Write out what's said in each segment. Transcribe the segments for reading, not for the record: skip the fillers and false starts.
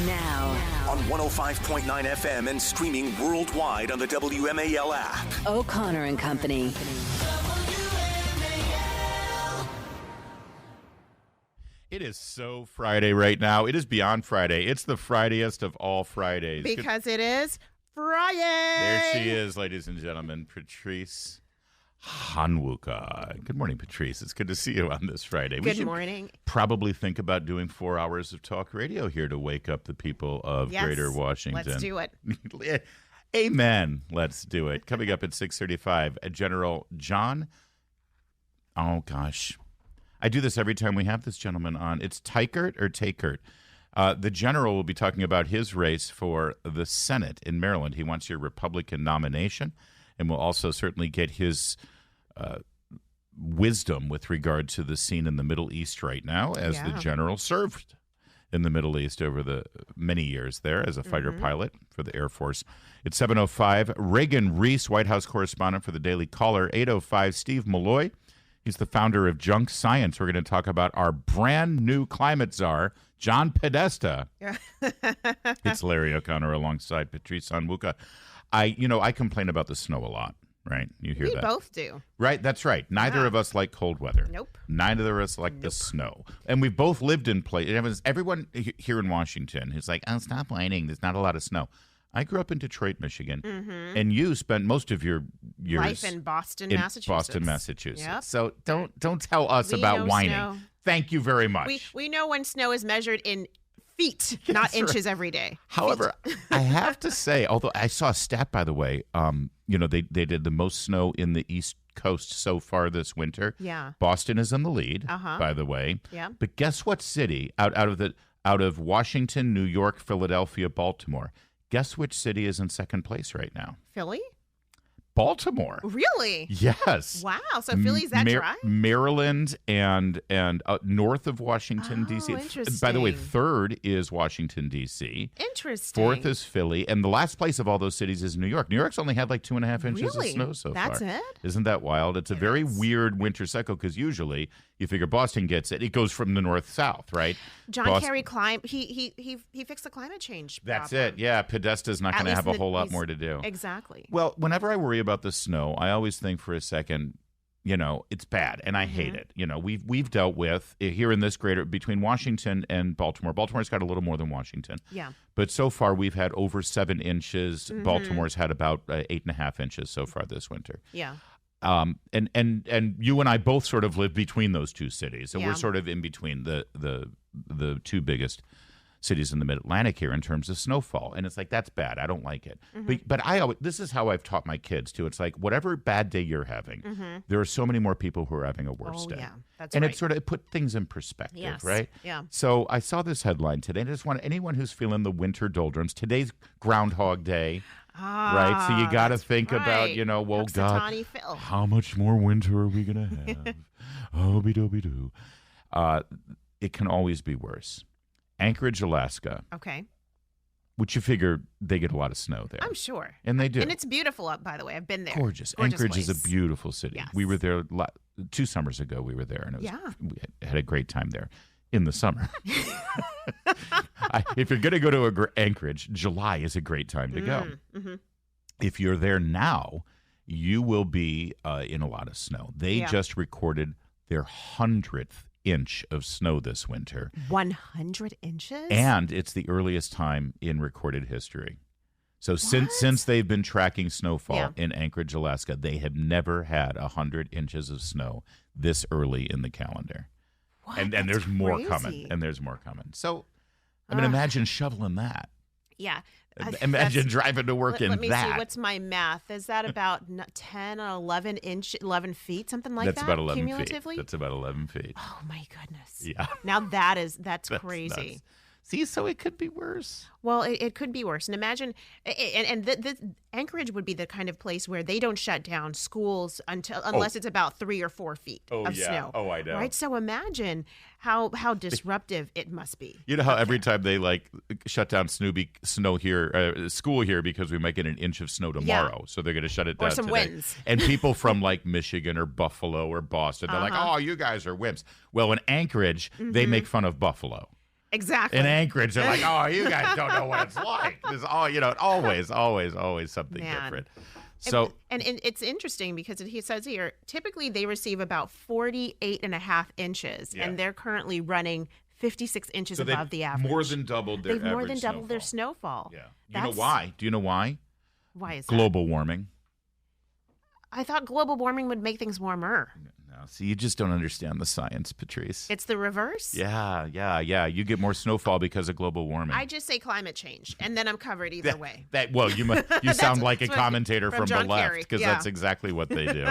Now. On 105.9 FM and streaming worldwide on the WMAL app. O'Connor and Company. It is so Friday right now. It is beyond Friday. It's the Friday-est of all Fridays. Because it is Friday. There she is, ladies and gentlemen, Patrice Onwuka. Good morning, Patrice. It's good to see you on this Friday. Good morning. Probably think about doing 4 hours of talk radio here to wake up the people of Greater Washington. Let's do it. Amen. Let's do it. Coming up at 6:35, General John. Oh, gosh. I do this every time we have this gentleman on. It's Teichert or Takert. The general will be talking about his race for the Senate in Maryland. He wants your Republican nomination, and we'll also certainly get his wisdom with regard to the scene in the Middle East right now, as the general served in the Middle East over the many years there as a fighter pilot for the Air Force. It's 7:05. Reagan Reese, White House correspondent for the Daily Caller. 8:05. Steve Malloy. He's the founder of Junk Science. We're going to talk about our brand new climate czar, John Podesta. It's Larry O'Connor alongside Patrice Onwuka. I complain about the snow a lot, right? You hear that? We both do. Right, that's right. Neither of us like cold weather. Nope. Neither of us like the snow. And we've both lived in places. Everyone here in Washington is like, oh, stop whining. There's not a lot of snow. I grew up in Detroit, Michigan, and you spent most of your years life in Boston, Massachusetts. Yep. So don't tell us about whining. Snow. Thank you very much. We know when snow is measured in feet, not inches every day. However, I have to say, although I saw a stat, by the way, they did the most snow in the East Coast so far this winter. Yeah. Boston is in the lead, by the way. Yeah. But guess what city out of Washington, New York, Philadelphia, Baltimore? Guess which city is in second place right now? Philly? Baltimore. Really? Yes. Wow. So Philly's that dry? Maryland and north of Washington, D.C. Interesting. By the way, third is Washington, D.C. Interesting. Fourth is Philly. And the last place of all those cities is New York. New York's only had like 2.5 inches of snow so far. That's it? Isn't that wild? It's a very weird winter cycle because usually you figure Boston gets it. It goes from the north-south, right? John Kerry he fixed the climate change problem. That's it. Yeah, Podesta's not going to have a whole lot more to do. Exactly. Well, whenever I worry about the snow, I always think for a second, it's bad and I hate it. We've dealt with here in this between Washington and Baltimore. Baltimore's got a little more than Washington. Yeah. But so far we've had over 7 inches. Baltimore's had about 8.5 inches so far this winter. Yeah. And you and I both sort of live between those two cities. So we're sort of in between the two biggest cities in the Mid-Atlantic here in terms of snowfall. And it's like, that's bad. I don't like it. But this is how I've taught my kids, too. It's like, whatever bad day you're having, there are so many more people who are having a worse day. Yeah, that's and right. it sort of put things in perspective, right? Yeah. So I saw this headline today. And I just want anyone who's feeling the winter doldrums, today's Groundhog Day. Right, so you got to think about, God, how much more winter are we going to have? Oh-be-do-be-do. It can always be worse. Anchorage, Alaska. Okay. Which you figure they get a lot of snow there. I'm sure. And they do. And it's beautiful up, by the way. I've been there. Gorgeous. Anchorage place. is a beautiful city. Yes. We were there 2 summers ago. We were there, and we had a great time there. In the summer. If you're going to go to Anchorage, July is a great time to go. If you're there now, you will be in a lot of snow. They just recorded their 100th inch of snow this winter. 100 inches? And it's the earliest time in recorded history. So since they've been tracking snowfall in Anchorage, Alaska, they have never had 100 inches of snow this early in the calendar. What? And there's more coming. And there's more coming. So, imagine shoveling that. Yeah. Imagine driving to work in that. Let me see. What's my math? Is that about 10 or 11 feet, something like that? That's about 11 cumulatively? feet. That's about 11 feet. Oh, my goodness. Yeah. Now that's crazy. Nuts. See, so it could be worse. Well, it could be worse. And imagine, and Anchorage would be the kind of place where they don't shut down schools unless it's about 3 or 4 feet of snow. Oh, I know. Right? So imagine how disruptive it must be. You know how every time they shut down school here because we might get an inch of snow tomorrow, so they're going to shut it down or some today. winds. And people from Michigan or Buffalo or Boston, they're like, "Oh, you guys are wimps." Well, in Anchorage, they make fun of Buffalo. Exactly. In Anchorage, they're like, oh, you guys don't know what it's like. There's always something different. So and it's interesting because he says here, typically they receive about 48.5 inches, and they're currently running 56 inches above the average. More than doubled their They've more than doubled their snowfall. Yeah. You know why? Do you know why? Why is global warming? I thought global warming would make things warmer. No, see, you just don't understand the science, Patrice. It's the reverse? Yeah. You get more snowfall because of global warming. I just say climate change, and then I'm covered either way. You sound like a commentator from the left, because that's exactly what they do.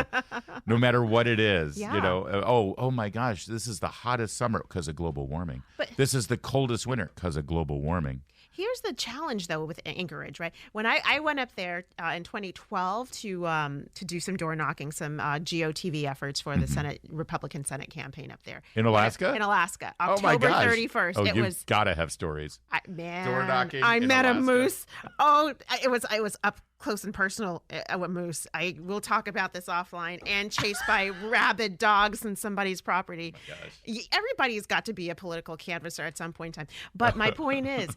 No matter what it is, oh my gosh, this is the hottest summer because of global warming. But this is the coldest winter because of global warming. Here's the challenge, though, with Anchorage, right? When I went up there in 2012 to do some door knocking, some GOTV efforts for the Republican Senate campaign up there. In Alaska? In Alaska. Oh, my gosh. October 31st. Oh, you've got to have stories. Door knocking I met Alaska. a moose. Oh, it was up close and personal with moose. I will talk about this offline. And chased by rabid dogs in somebody's property. Oh my gosh. Everybody's got to be a political canvasser at some point in time. But my point is,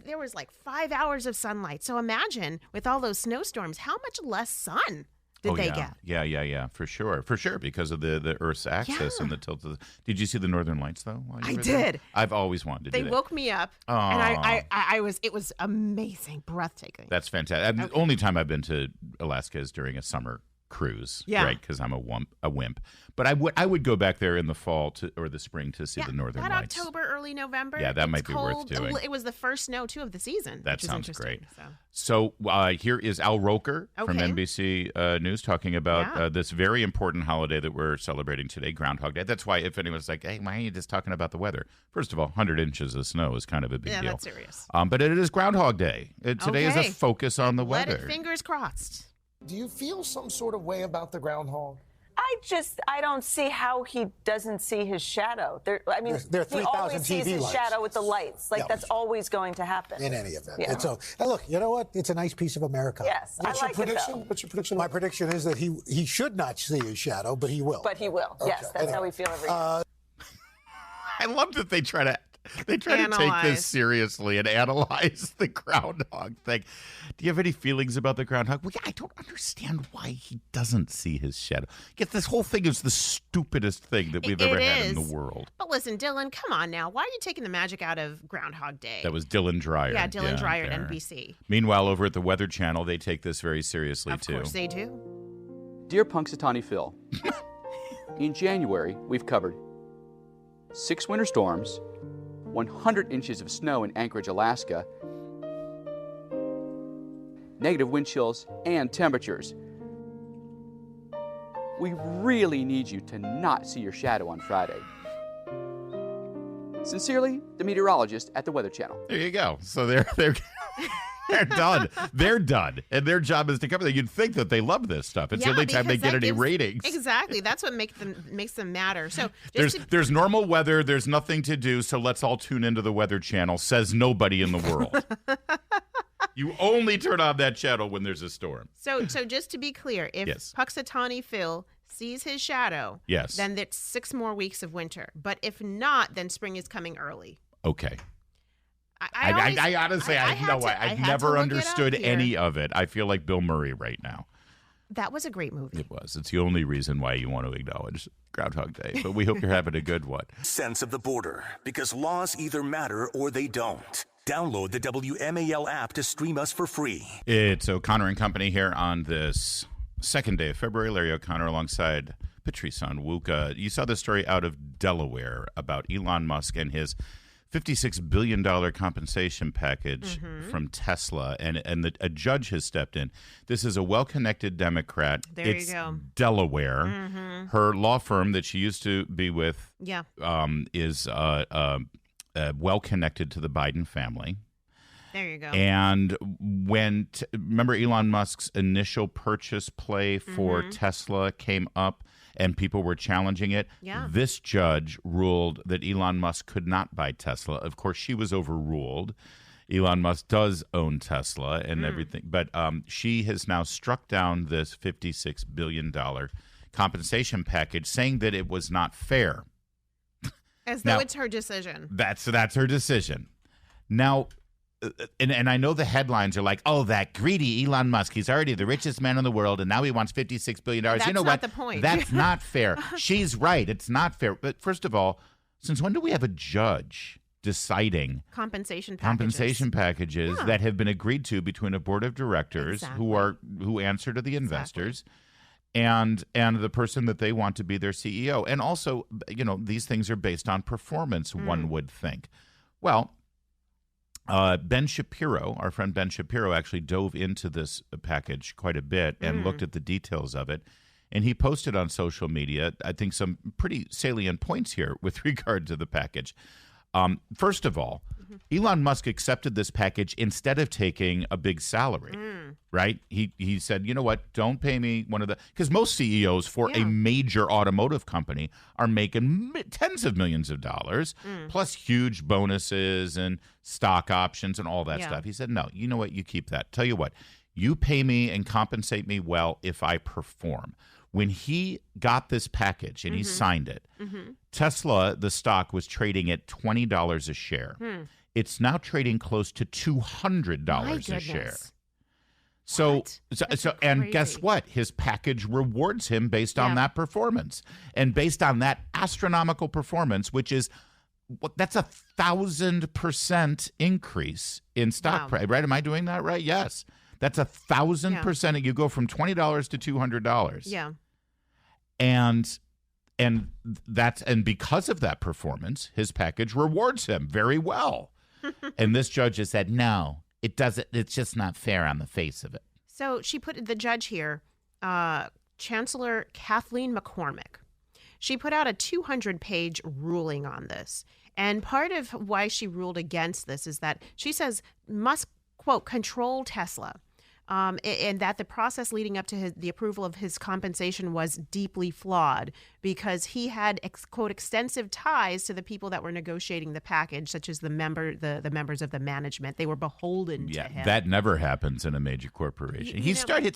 there was like 5 hours of sunlight. So imagine with all those snowstorms, how much less sun did they get? Yeah, for sure, because of the Earth's axis and the tilt. Did you see the Northern Lights though? I did. I've always wanted to do that. They woke me up, and it was amazing, breathtaking. That's fantastic. The only time I've been to Alaska is during a summer cruise, right? Because I'm a wimp. But I would go back there in the fall or the spring to see the Northern Lights. October, early November. Yeah, that might be worth doing. It was the first snow too of the season. That sounds great. So here is Al Roker from NBC News talking about this very important holiday that we're celebrating today, Groundhog Day. That's why if anyone's like, hey, why are you just talking about the weather? First of all, 100 inches of snow is kind of a big deal. Yeah, that's serious. But it is Groundhog Day. Today is a focus on the weather. Fingers crossed. Do you feel some sort of way about the groundhog? I don't see how he doesn't see his shadow. There are 3,000 he always sees his lights. shadow with the lights. That's always going to happen. In any event. Yeah. And look, you know what? It's a nice piece of America. Yes, What's I your like prediction? it, though. What's your prediction? My prediction is that he should not see his shadow, but he will. But he will. Okay. Yes, that's how we feel every year. I love that they try to take this seriously and analyze the groundhog thing. Do you have any feelings about the groundhog? Well, I don't understand why he doesn't see his shadow. This whole thing is the stupidest thing that we've ever had in the world. But listen, Dylan, come on now. Why are you taking the magic out of Groundhog Day? That was Dylan Dreyer. Yeah, Dylan Dreyer at NBC. Meanwhile, over at the Weather Channel, they take this very seriously, too. Of course they do. Dear Punxsutawney Phil, in January, we've covered 6 winter storms, 100 inches of snow in Anchorage, Alaska, negative wind chills, and temperatures. We really need you to not see your shadow on Friday. Sincerely, the meteorologist at the Weather Channel. There you go. So they're done. They're done. And their job is to cover that. You'd think that they love this stuff. It's the only time they get any ratings. Exactly. That's what makes them matter. So there's normal weather. There's nothing to do. So let's all tune into the Weather Channel, says nobody in the world. You only turn on that channel when there's a storm. So just to be clear, if Punxsutawney Phil sees his shadow, then it's 6 more weeks of winter. But if not, then spring is coming early. Okay. I honestly, I've never understood any of it. I feel like Bill Murray right now. That was a great movie. It was. It's the only reason why you want to acknowledge Groundhog Day. But we hope you're having a good one. Sense of the border, because laws either matter or they don't. Download the WMAL app to stream us for free. It's O'Connor and Company here on this second day of February. Larry O'Connor alongside Patrice Onwuka. You saw the story out of Delaware about Elon Musk and his $56 billion compensation package from Tesla, and a judge has stepped in. This is a well-connected Democrat. You go. Delaware. Her law firm that she used to be with is well-connected to the Biden family. There you go. And remember Elon Musk's initial purchase play for Tesla came up, and people were challenging it. Yeah. This judge ruled that Elon Musk could not buy Tesla. Of course, she was overruled. Elon Musk does own Tesla and everything. But she has now struck down this $56 billion compensation package, saying that it was not fair. As though it's her decision. That's her decision. Now, and I know the headlines are like, oh, that greedy Elon Musk. He's already the richest man in the world, and now he wants $56 billion. That's you know not what? the point. That's not fair. She's right. It's not fair. But first of all, since when do we have a judge deciding compensation packages that have been agreed to between a board of directors who answer to the investors and the person that they want to be their CEO? And also, these things are based on performance, one would think. Well, Ben Shapiro, our friend Ben Shapiro, actually dove into this package quite a bit and looked at the details of it. And he posted on social media, I think, some pretty salient points here with regard to the package. First of all, Elon Musk accepted this package instead of taking a big salary, right? He said, you know what, don't pay me because most CEOs for a major automotive company are making tens of millions of dollars, plus huge bonuses and stock options and all that stuff. He said, no, you know what, you keep that. Tell you what, you pay me and compensate me well if I perform. When he got this package and he signed it, Tesla, the stock, was trading at $20 a share. It's now trading close to $200 a share. So and guess what? His package rewards him based on that performance. And based on that astronomical performance, which is that's 1,000% increase in stock price, right? Am I doing that right? Yes. That's 1,000%. You go from $20 to $200. Yeah. And because of that performance, his package rewards him very well. And this judge has said, no, it doesn't. It's just not fair on the face of it. So she put the judge here, Chancellor Kathleen McCormick. She put out a 200-page ruling on this. And part of why she ruled against this is that she says Musk, quote, control Tesla. And that the process leading up to the approval of his compensation was deeply flawed because he had, quote, extensive ties to the people that were negotiating the package, such as the members of the management. They were beholden to him. That never happens in a major corporation. He started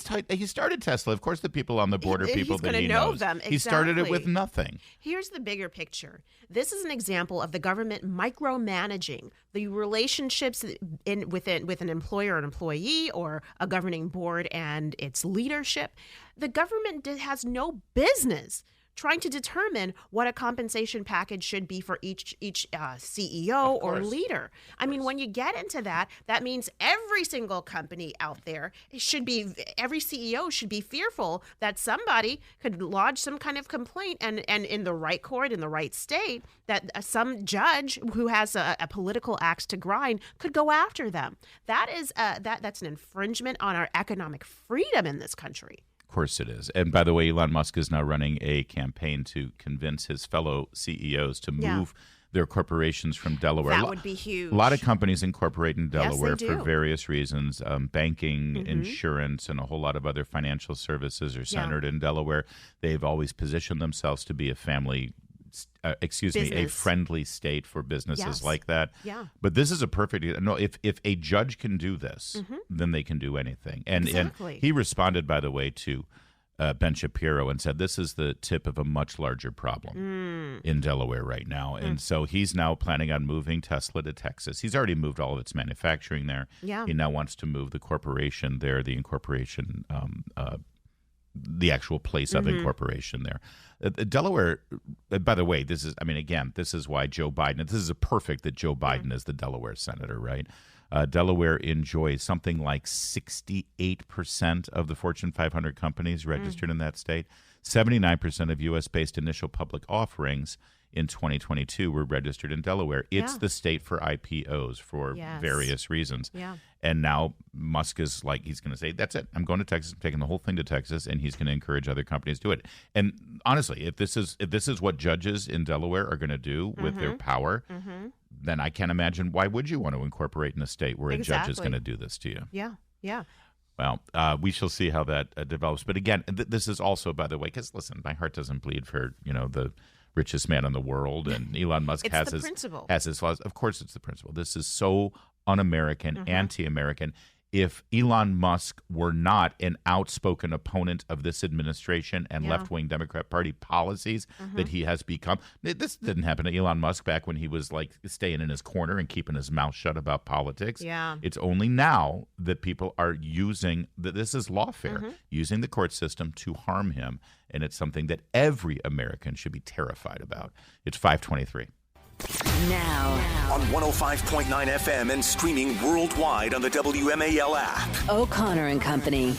Tesla. Of course, the people on the board are people that he knows. Them. Exactly. He started it with nothing. Here's the bigger picture. This is an example of the government micromanaging the relationships with an employer and employee or a governing board and its leadership. The government has no business trying to determine what a compensation package should be for each CEO or leader. I mean, when you get into that, that means every single company out there every CEO should be fearful that somebody could lodge some kind of complaint and in the right court, in the right state, that some judge who has a political axe to grind could go after them. That is that's an infringement on our economic freedom in this country. Of course it is. And by the way, Elon Musk is now running a campaign to convince his fellow CEOs to move their corporations from Delaware. That would be huge. A lot of companies incorporate in Delaware Yes, they do. for various reasons. Banking, insurance, and a whole lot of other financial services are centered in Delaware. They've always positioned themselves to be a a friendly state for businesses like that. Yeah. But this is a perfect. No, if a judge can do this, then they can do anything. And he responded, by the way, to Ben Shapiro and said this is the tip of a much larger problem in Delaware right now. And so he's now planning on moving Tesla to Texas. He's already moved all of its manufacturing there. Yeah. He now wants to move the corporation there, the incorporation, the actual place of incorporation there. Delaware, by the way, this is why Joe Biden, this is perfect that Joe Biden is the Delaware senator, right? Delaware enjoys something like 68% of the Fortune 500 companies registered in that state. 79% of U.S.-based initial public offerings in 2022 were registered in Delaware. It's the state for IPOs for various reasons. Yeah. And now Musk is like, he's going to say, that's it. I'm going to Texas, I'm taking the whole thing to Texas, and he's going to encourage other companies to do it. And honestly, if this is what judges in Delaware are going to do with their power, then I can't imagine why would you want to incorporate in a state where a judge is going to do this to you. Yeah, yeah. Well, we shall see how that develops. But again, this is also, by the way, because listen, my heart doesn't bleed for the richest man in the world, and Elon Musk has his flaws. Of course, it's the principle. This is so un-American, anti-American. if Elon Musk were not an outspoken opponent of this administration and left-wing Democrat Party policies that he has become. This didn't happen to Elon Musk back when he was like staying in his corner and keeping his mouth shut about politics. Yeah. It's only now that people are using, that this is lawfare, using the court system to harm him. And it's something that every American should be terrified about. It's 5:23. Now on 105.9 FM and streaming worldwide on the WMAL app. O'Connor and Company.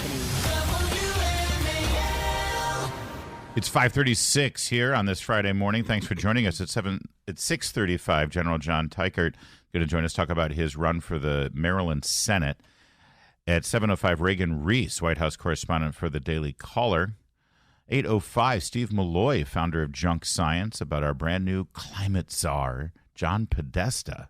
It's 5:36 here on this Friday morning. Thanks for joining us at 6:35. General John Teichert going to join us, talk about his run for the Maryland Senate. At 7:05, Reagan Reese, White House correspondent for the Daily Caller. 8:05, Steve Malloy, founder of Junk Science, about our brand new climate czar, John Podesta.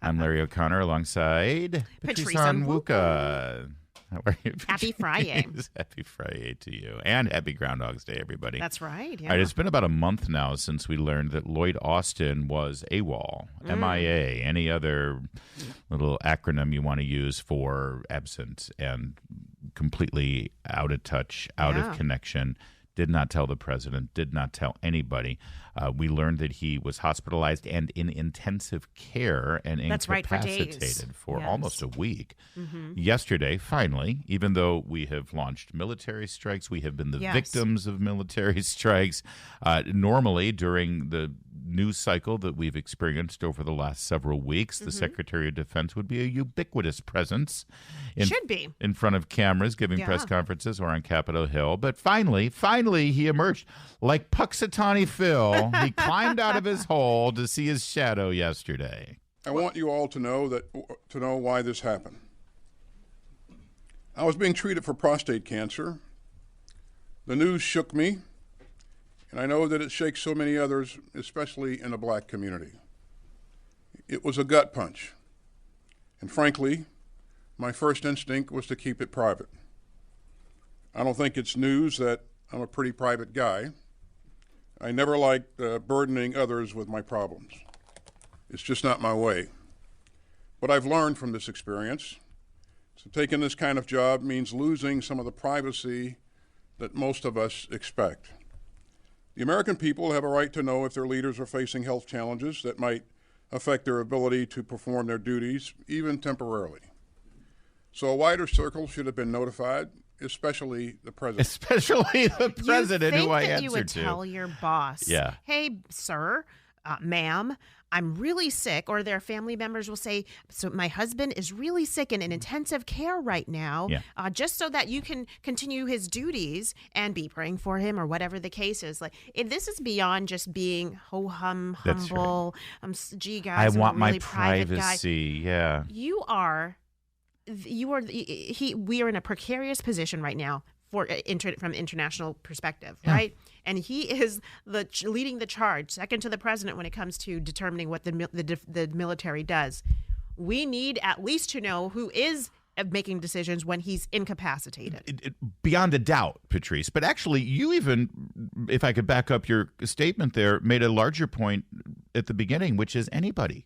I'm Larry O'Connor alongside Patrice Onwuka. How are you? Happy Friday. Happy Friday to you. And happy Groundhog's Day, everybody. That's right. Yeah. All right, it's been about a month now since we learned that Lloyd Austin was AWOL, MIA, any other little acronym you want to use for absent and completely out of touch, out of connection. Did not tell the president, did not tell anybody. We learned that he was hospitalized and in intensive care and That's right, for days. incapacitated for almost a week. Yesterday, finally, even though we have launched military strikes, we have been the victims of military strikes. Normally, during the news cycle that we've experienced over the last several weeks, the Secretary of Defense would be a ubiquitous presence in front of cameras, giving press conferences or on Capitol Hill. But finally, he emerged like Puxatawny Phil. He climbed out of his hole to see his shadow yesterday. I want you all to know why this happened. I was being treated for prostate cancer. The news shook me, and I know that it shakes so many others, especially in the black community. It was a gut punch. And frankly, my first instinct was to keep it private. I don't think it's news that I'm a pretty private guy. I never liked burdening others with my problems. It's just not my way. What I've learned from this experience, so taking this kind of job means losing some of the privacy that most of us expect. The American people have a right to know if their leaders are facing health challenges that might affect their ability to perform their duties, even temporarily. So a wider circle should have been notified, especially the president. Especially the president, who I answer to. You would tell your boss, hey, sir, ma'am, I'm really sick, or their family members will say, so my husband is really sick and in intensive care right now, just so that you can continue his duties and be praying for him or whatever the case is. Like, this is beyond just being ho-hum, humble, gee, guys, I want really my privacy, We are in a precarious position right now from international perspective, right? And he is leading the charge, second to the president when it comes to determining what the military does. We need at least to know who is making decisions when he's incapacitated. Beyond a doubt, Patrice. But actually, you even, if I could back up your statement there, made a larger point at the beginning, which is anybody.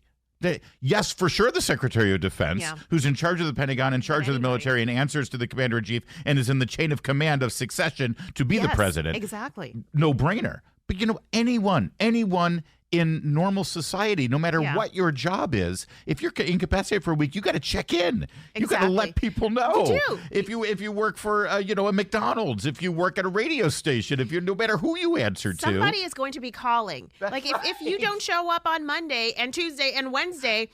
Yes, for sure, the Secretary of Defense, who's in charge of the Pentagon, in charge of the military, and answers to the Commander-in-Chief, and is in the chain of command of succession to be the president. Exactly. No brainer. But, anyone in normal society, no matter what your job is, if you're incapacitated for a week, you got to check in. You got to let people know. You do. If you work for a McDonald's, if you work at a radio station, no matter who you answer to, somebody is going to be calling. Like if you don't show up on Monday and Tuesday and Wednesday,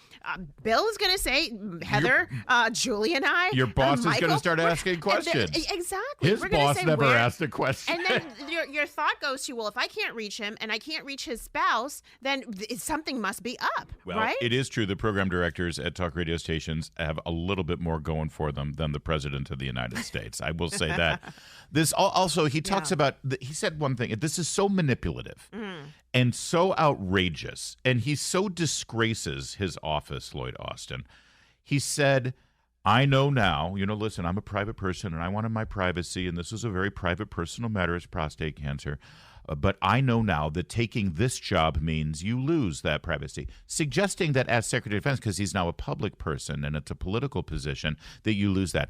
Bill is going to say, Heather, Julie, and I. Your boss is going to start asking questions. Exactly. His boss never asked a question. And then your thought goes to, well, if I can't reach him and I can't reach his spouse, then something must be up, well, right? It is true. The program directors at talk radio stations have a little bit more going for them than the president of the United States. I will say that. This also, he talks about, he said one thing, this is so manipulative and so outrageous, and he so disgraces his office, Lloyd Austin. He said, I know now, listen, I'm a private person and I wanted my privacy, and this is a very private personal matter, is prostate cancer. But I know now that taking this job means you lose that privacy. Suggesting that as Secretary of Defense, because he's now a public person and it's a political position, that you lose that.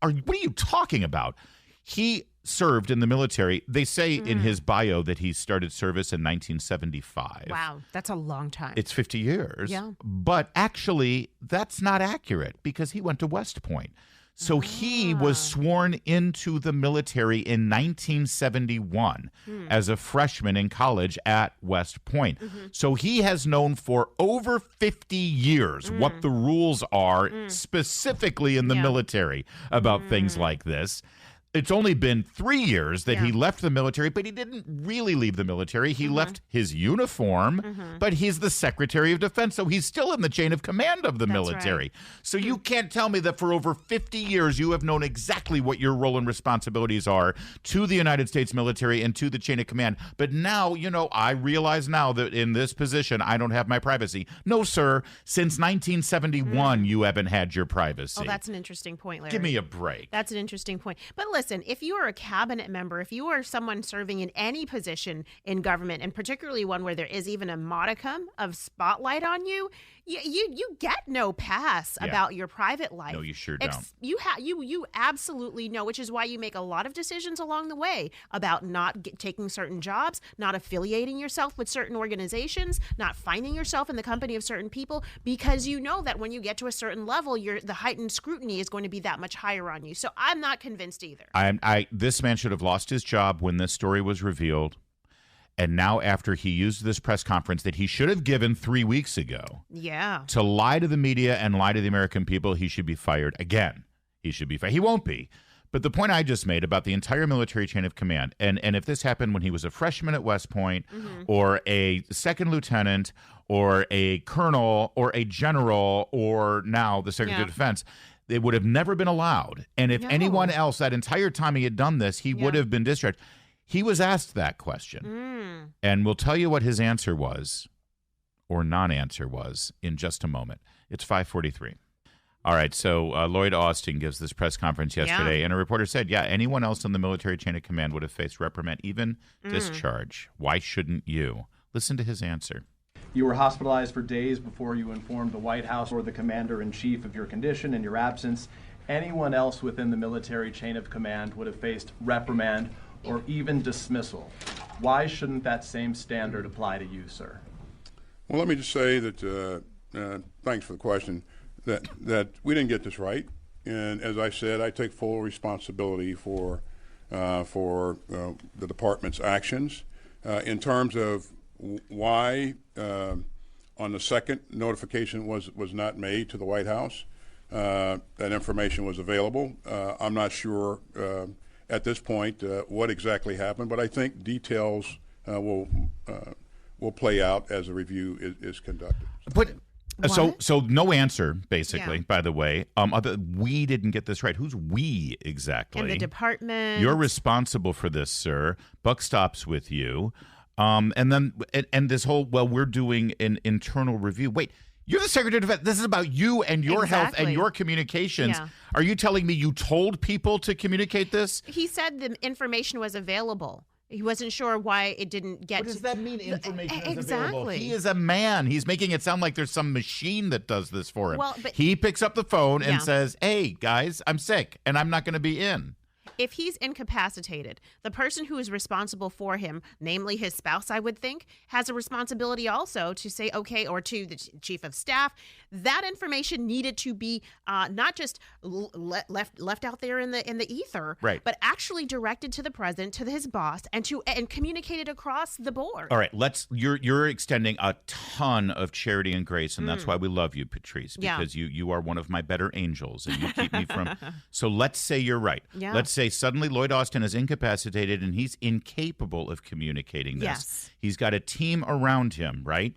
What are you talking about? He served in the military. They say in his bio that he started service in 1975. Wow, that's a long time. It's 50 years. Yeah. But actually, that's not accurate because he went to West Point. So he was sworn into the military in 1971 as a freshman in college at West Point. So he has known for over 50 years what the rules are specifically in the military about things like this. It's only been 3 years that he left the military, but he didn't really leave the military. He left his uniform, but he's the Secretary of Defense, so he's still in the chain of command of the military. Right. So you can't tell me that for over 50 years you have known exactly what your role and responsibilities are to the United States military and to the chain of command. But now, I realize now that in this position I don't have my privacy. No, sir. Since 1971, you haven't had your privacy. Oh, that's an interesting point, Larry. Give me a break. That's an interesting point. But listen, if you are a cabinet member, if you are someone serving in any position in government, and particularly one where there is even a modicum of spotlight on you, you get no pass about your private life. No, you sure don't. You absolutely know, which is why you make a lot of decisions along the way about not taking certain jobs, not affiliating yourself with certain organizations, not finding yourself in the company of certain people, because you know that when you get to a certain level, the heightened scrutiny is going to be that much higher on you. So I'm not convinced either. This man should have lost his job when this story was revealed. And now after he used this press conference that he should have given 3 weeks ago to lie to the media and lie to the American people, he should be fired again. He should be fired. He won't be. But the point I just made about the entire military chain of command, and if this happened when he was a freshman at West Point or a second lieutenant or a colonel or a general or now the Secretary of Defense, it would have never been allowed. And if anyone else that entire time he had done this, he would have been discharged. He was asked that question, and we'll tell you what his answer was, or non-answer was, in just a moment. It's 5:43. All right, so Lloyd Austin gives this press conference yesterday, and a reporter said, anyone else in the military chain of command would have faced reprimand, even discharge. Why shouldn't you? Listen to his answer. You were hospitalized for days before you informed the White House or the commander-in-chief of your condition and your absence. Anyone else within the military chain of command would have faced reprimand or even dismissal. Why shouldn't that same standard apply to you, sir? Well, let me just say that, thanks for the question, that we didn't get this right. And as I said, I take full responsibility for the department's actions. In terms of why on the second notification was not made to the White House, that information was available. I'm not sure at this point what exactly happened, but I think details will play out as the review is conducted. But so no answer, basically. By the way, we didn't get this right. Who's we exactly? And the department. You're responsible for this, sir. Buck stops with you. And then this whole we're doing an internal review. Wait. You're the Secretary of Defense. This is about you and your health and your communications. Yeah. Are you telling me you told people to communicate this? He said the information was available. He wasn't sure why it didn't get. What does that mean, information is exactly. available? He is a man. He's making it sound like there's some machine that does this for him. Well, but he picks up the phone and says, hey, guys, I'm sick and I'm not going to be in. If he's incapacitated, the person who is responsible for him, namely his spouse, I would think, has a responsibility also to say, okay, or to the chief of staff, that information needed to be not just left out there in the ether, right, but actually directed to the president, to his boss, and communicated across the board. All right, you're extending a ton of charity and grace, and that's why we love you, Patrice, because you are one of my better angels, and you keep me from. So let's say you're right. Yeah. Let's say suddenly Lloyd Austin is incapacitated and he's incapable of communicating this. Yes. He's got a team around him, right?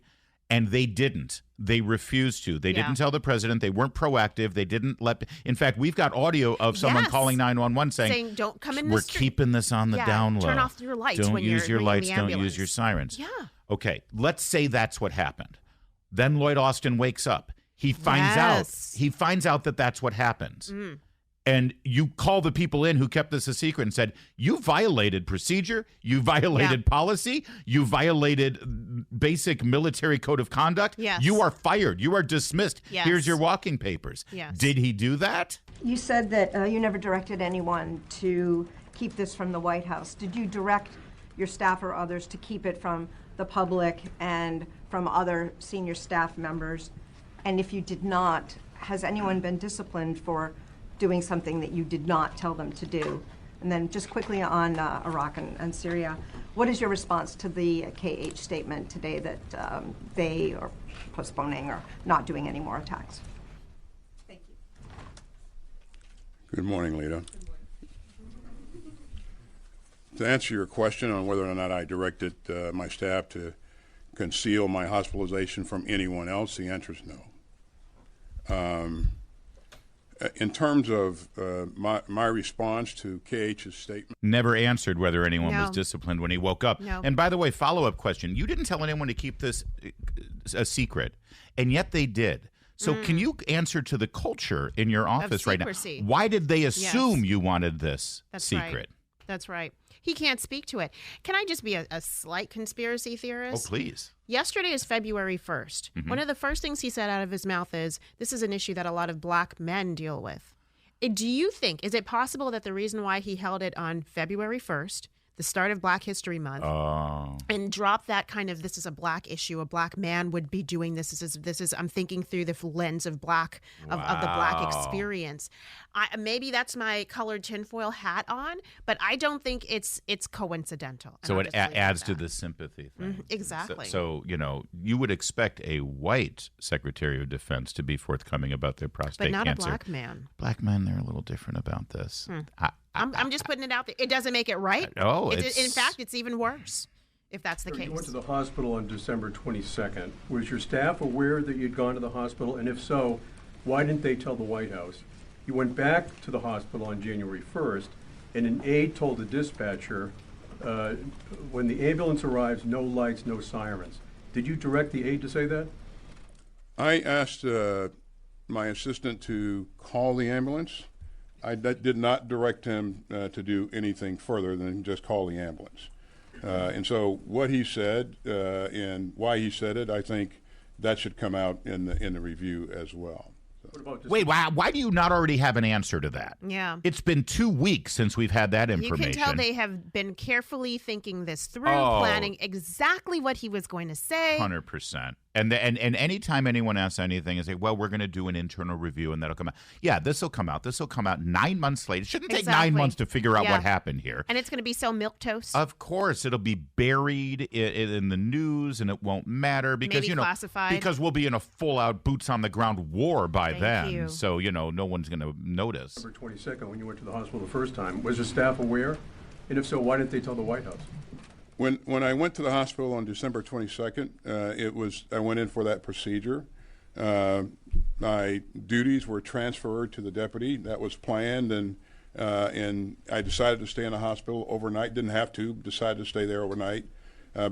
And they didn't. They refused to. They didn't tell the president. They weren't proactive. They didn't let. In fact, we've got audio of someone calling 911 saying, "Don't come in. We're keeping this on the down low. Turn off your lights. Don't when use you're your lights. in the Don't ambulance." use your sirens." Yeah. Okay. Let's say that's what happened. Then Lloyd Austin wakes up. He finds out that that's what happens. And you call the people in who kept this a secret and said, you violated procedure, you violated policy, you violated basic military code of conduct. Yes. You are fired. You are dismissed. Yes. Here's your walking papers. Yes. Did he do that? You said that you never directed anyone to keep this from the White House. Did you direct your staff or others to keep it from the public and from other senior staff members? And if you did not, has anyone been disciplined for doing something that you did not tell them to do? And then just quickly on Iraq and Syria, what is your response to the KH statement today that they are postponing or not doing any more attacks? Thank you. Good morning, Lita. To answer your question on whether or not I directed my staff to conceal my hospitalization from anyone else, the answer is no. In terms of my response to KH's statement. Never answered whether anyone was disciplined when he woke up. No. And by the way, follow-up question. You didn't tell anyone to keep this a secret, and yet they did. So can you answer to the culture in your office right now? Why did they assume you wanted this secret? Right. That's right. He can't speak to it. Can I just be a slight conspiracy theorist? Oh, please. Yesterday is February 1st. One of the first things he said out of his mouth is, this is an issue that a lot of black men deal with. Do you think, is it possible that the reason why he held it on February 1st, the start of Black History Month, and dropped that kind of, this is a black issue, a black man would be doing this. This is I'm thinking through the lens of black, of the black experience. Maybe that's my colored tinfoil hat on, but I don't think it's coincidental. So it adds to the sympathy thing. Exactly. So, you would expect a white Secretary of Defense to be forthcoming about their prostate cancer. But not a black man. Black men, they're a little different about this. I'm just putting it out there. It doesn't make it right. No, in fact, it's even worse if that's the case. You went to the hospital on December 22nd. Was your staff aware that you'd gone to the hospital? And if so, why didn't they tell the White House? You went back to the hospital on January 1st, and an aide told the dispatcher, when the ambulance arrives, no lights, no sirens. Did you direct the aide to say that? I asked my assistant to call the ambulance. I did not direct him to do anything further than just call the ambulance. And so what he said and why he said it, I think that should come out in the review as well. Wait, why do you not already have an answer to that? Yeah. It's been 2 weeks since we've had that information. You can tell they have been carefully thinking this through, planning exactly what he was going to say. 100%. And anytime anyone asks anything, and say, well, we're going to do an internal review and that'll come out. Yeah, this will come out. This will come out 9 months later. It shouldn't take 9 months to figure out what happened here. And it's going to be so milquetoast. Of course, it'll be buried in the news and it won't matter because maybe classified. Because we'll be in a full-out boots-on-the-ground war by Thank then. you. So no one's going to notice. December 22nd, when you went to the hospital the first time, was your staff aware? And if so, why didn't they tell the White House? When I went to the hospital on December 22nd, I went in for that procedure. My duties were transferred to the deputy. That was planned, and I decided to stay in the hospital overnight. Didn't have to. Decided to stay there overnight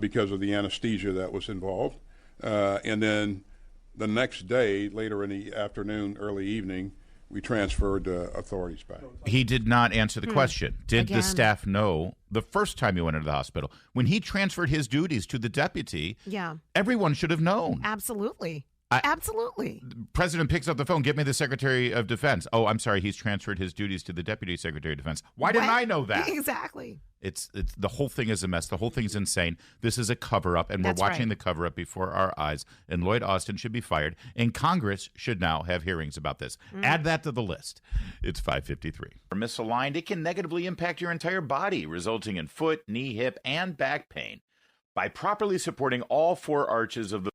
because of the anesthesia that was involved. And then the next day, later in the afternoon, early evening, we transferred authorities back. He did not answer the question. Did the staff know the first time he went into the hospital? When he transferred his duties to the deputy, everyone should have known. Absolutely. Absolutely. The president picks up the phone. Get me the Secretary of Defense. Oh, I'm sorry. He's transferred his duties to the Deputy Secretary of Defense. Why didn't I know that? Exactly. It's the whole thing is a mess. The whole thing's insane. This is a cover-up, and we're watching the cover-up before our eyes. And Lloyd Austin should be fired, and Congress should now have hearings about this. Add that to the list. It's 5:53. Misaligned, it can negatively impact your entire body, resulting in foot, knee, hip, and back pain. By properly supporting all four arches of the